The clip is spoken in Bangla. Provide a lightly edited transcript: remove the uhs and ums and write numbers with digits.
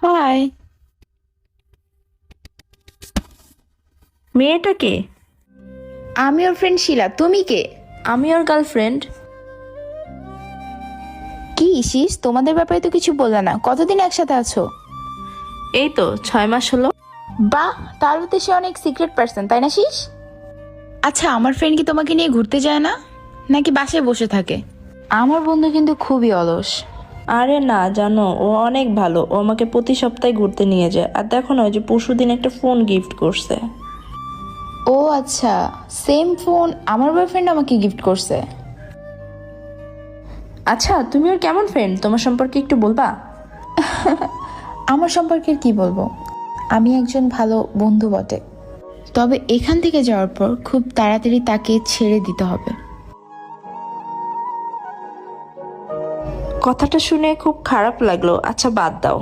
হাই। মেয়েটা কে? আমি ওর ফ্রেন্ড শিলা, তুমি কে? আমি ওর গার্লফ্রেন্ড। কি ইসিস, তোমাদের ব্যাপারে তো কিছু বললে না, কতদিন একসাথে আছো? এই তো 6 মাস হলো। বাহ, তাহলে তো সে অনেক সিক্রেট পার্সন, তাই না শিস? আচ্ছা, আমার ফ্রেন্ড কি তোমাকে নিয়ে ঘুরতে যায় না, নাকি বাসায় বসে থাকে? আমার বন্ধু কিন্তু খুবই অলস। আরে না, জানো ও অনেক ভালো। ও আমাকে প্রতি সপ্তাহে ঘুরতে নিয়ে যায়। আর দেখো না, ওই যে পরশুদিন একটা ফোন গিফট করছে। ও আচ্ছা, সেম ফোন আমার বয়ফ্রেন্ড আমাকে গিফট করছে। আচ্ছা, তুমি ওর কেমন ফ্রেন্ড, তোমার সম্পর্কে একটু বলবা? আমার সম্পর্কে কি বলবো, আমি একজন ভালো বন্ধু বটে, তবে এখান থেকে যাওয়ার পর খুব তাড়াতাড়ি তাকে ছেড়ে দিতে হবে। কথাটা শুনে খুব খারাপ লাগলো। আচ্ছা, বাদ দাও।